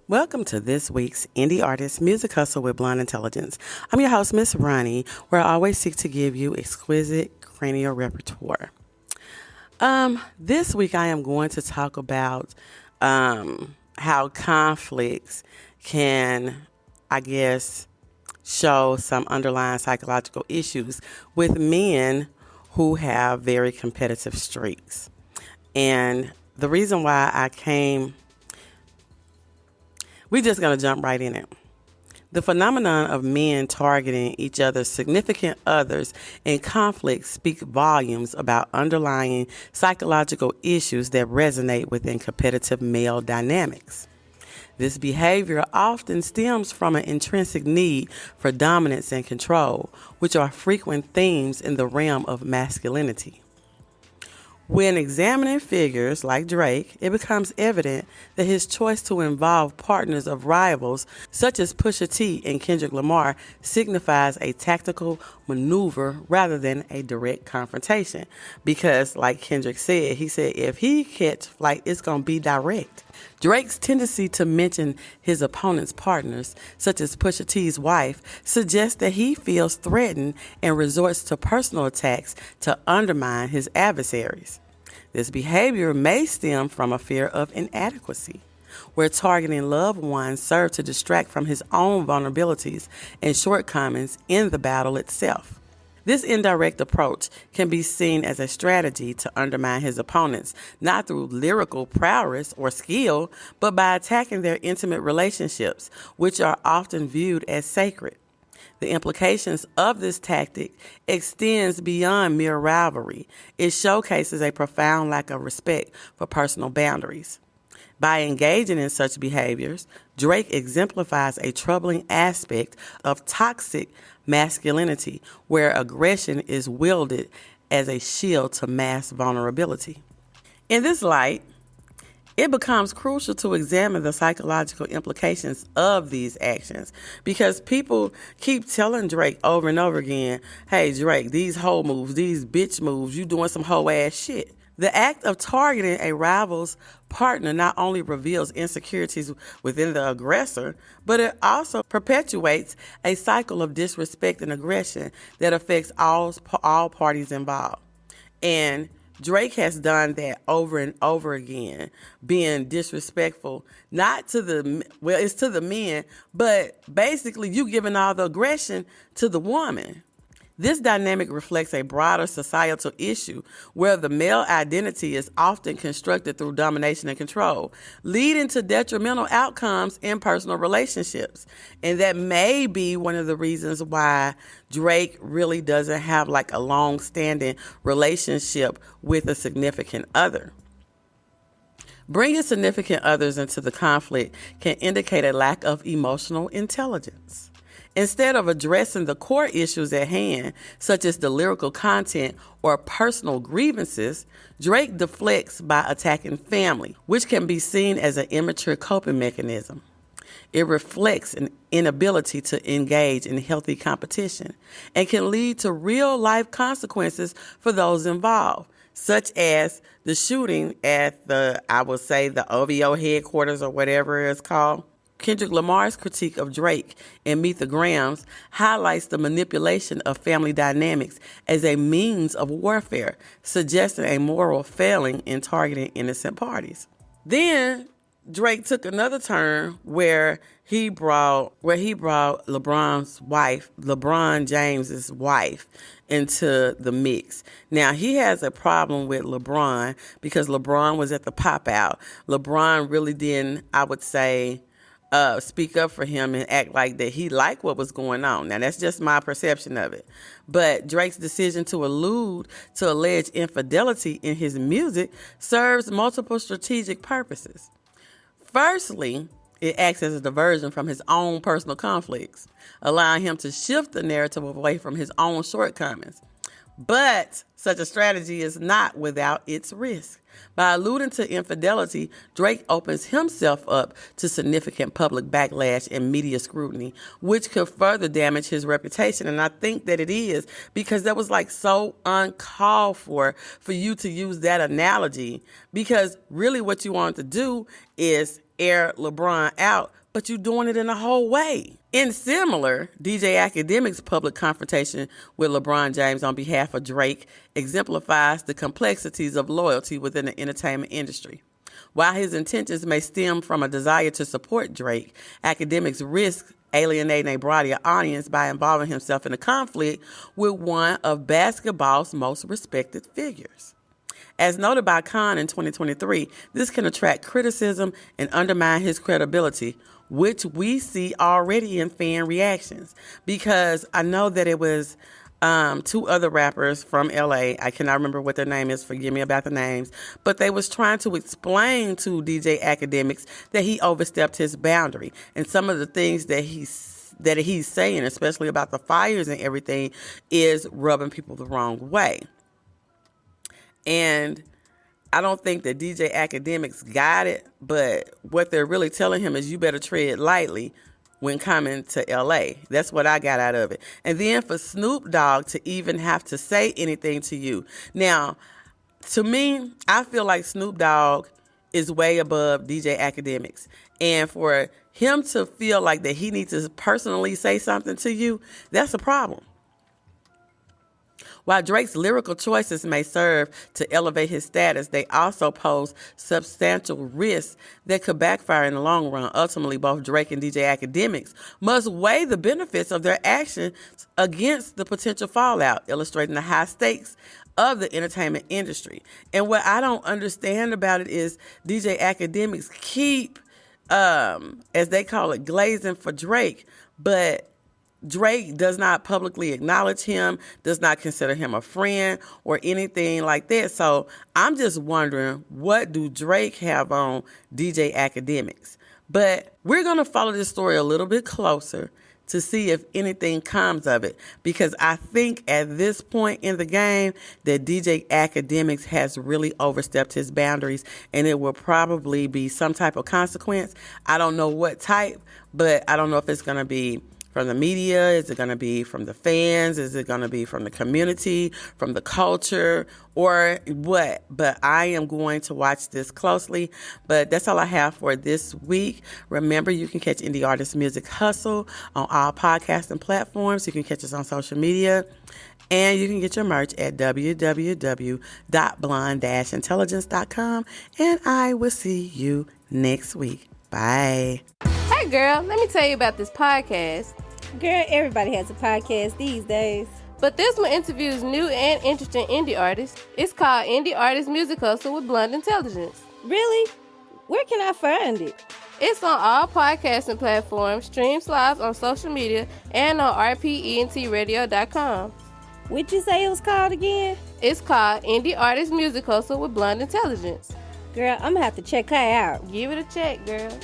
Welcome to this week's Indie Artist Music Hustle with Blonde Intelligence. I'm your host, Miss Roni, where I always seek to give you exquisite cranial repertoire. This week I am going to talk about how conflicts can, show some underlying psychological issues with men who have very competitive streaks. And the reason why we're just going to jump right in it. The phenomenon of men targeting each other's significant others in conflict speak volumes about underlying psychological issues that resonate within competitive male dynamics. This behavior often stems from an intrinsic need for dominance and control, which are frequent themes in the realm of masculinity. When examining figures like Drake, it becomes evident that his choice to involve partners of rivals, such as Pusha T and Kendrick Lamar, signifies a tactical maneuver rather than a direct confrontation. Because, like Kendrick said, he said, if he catch flight, it's going to be direct. Drake's tendency to mention his opponent's partners, such as Pusha T's wife, suggests that he feels threatened and resorts to personal attacks to undermine his adversaries. This behavior may stem from a fear of inadequacy, where targeting loved ones serves to distract from his own vulnerabilities and shortcomings in the battle itself. This indirect approach can be seen as a strategy to undermine his opponents, not through lyrical prowess or skill, but by attacking their intimate relationships, which are often viewed as sacred. The implications of this tactic extends beyond mere rivalry. It showcases a profound lack of respect for personal boundaries. By engaging in such behaviors, Drake exemplifies a troubling aspect of toxic masculinity, where aggression is wielded as a shield to mass vulnerability. In this light, it becomes crucial to examine the psychological implications of these actions, because people keep telling Drake over and over again, hey, Drake, these hoe moves, these bitch moves, you doing some hoe ass shit. The act of targeting a rival's partner not only reveals insecurities within the aggressor, but it also perpetuates a cycle of disrespect and aggression that affects all parties involved. And Drake has done that over and over again, being disrespectful, not to it's to the men, but basically you giving all the aggression to the woman. This dynamic reflects a broader societal issue where the male identity is often constructed through domination and control, leading to detrimental outcomes in personal relationships. And that may be one of the reasons why Drake really doesn't have like a long-standing relationship with a significant other. Bringing significant others into the conflict can indicate a lack of emotional intelligence. Instead of addressing the core issues at hand, such as the lyrical content or personal grievances, Drake deflects by attacking family, which can be seen as an immature coping mechanism. It reflects an inability to engage in healthy competition and can lead to real-life consequences for those involved, such as the shooting at the OVO headquarters or whatever it's called. Kendrick Lamar's critique of Drake in Meet the Grams highlights the manipulation of family dynamics as a means of warfare, suggesting a moral failing in targeting innocent parties. Then Drake took another turn where he brought LeBron James's wife, into the mix. Now, he has a problem with LeBron because LeBron was at the pop out. LeBron really didn't, I would say, speak up for him and act like that he liked what was going on. Now, that's just my perception of it. But Drake's decision to allude to alleged infidelity in his music serves multiple strategic purposes. Firstly, It acts as a diversion from his own personal conflicts, allowing him to shift the narrative away from his own shortcomings. But such a strategy is not without its risk. By alluding to infidelity, Drake opens himself up to significant public backlash and media scrutiny, which could further damage his reputation. And I think that it is, because that was like so uncalled for you to use that analogy, because really what you want to do is air LeBron out, but you're doing it in a whole way. In similar, DJ Akademik's public confrontation with LeBron James on behalf of Drake exemplifies the complexities of loyalty within the entertainment industry. While his intentions may stem from a desire to support Drake, Akademik's risks alienating a broader audience by involving himself in a conflict with one of basketball's most respected figures. As noted by Khan in 2023, this can attract criticism and undermine his credibility, which we see already in fan reactions. Because I know that it was two other rappers from LA. I cannot remember what their name is. Forgive me about the names. But they was trying to explain to DJ Akademik that he overstepped his boundary. And some of the things that he's saying, especially about the fires and everything, is rubbing people the wrong way. And I don't think that DJ Akademik's got it, but what they're really telling him is you better tread lightly when coming to LA. That's what I got out of it. And then for Snoop Dogg to even have to say anything to you. Now, to me, I feel like Snoop Dogg is way above DJ Akademik. And for him to feel like that he needs to personally say something to you, that's a problem. While Drake's lyrical choices may serve to elevate his status, they also pose substantial risks that could backfire in the long run. Ultimately, both Drake and DJ Akademik must weigh the benefits of their actions against the potential fallout, illustrating the high stakes of the entertainment industry. And what I don't understand about it is DJ Akademik keep, as they call it, glazing for Drake, but Drake does not publicly acknowledge him, does not consider him a friend or anything like that. So I'm just wondering, what do Drake have on DJ Akademik? But we're going to follow this story a little bit closer to see if anything comes of it, because I think at this point in the game that DJ Akademik has really overstepped his boundaries, and it will probably be some type of consequence. I don't know what type, but I don't know if it's going to be from the media? Is it going to be from the fans? Is it going to be from the community, from the culture, or what? But I am going to watch this closely. But that's all I have for this week. Remember, you can catch Indie Artist Music Hustle on all podcasting platforms. You can catch us on social media. And you can get your merch at www.blonde-intelligence.com. And I will see you next week. Bye. Hey, girl, let me tell you about this podcast. Girl, everybody has a podcast these days. But this one interviews new and interesting indie artists. It's called Indie Artist Music Hustle with Blonde Intelligence. Really? Where can I find it? It's on all podcasting platforms, streams live on social media, and on rpentradio.com. What'd you say it was called again? It's called Indie Artist Music Hustle with Blonde Intelligence. Girl, I'm gonna have to check her out. Give it a check, girl.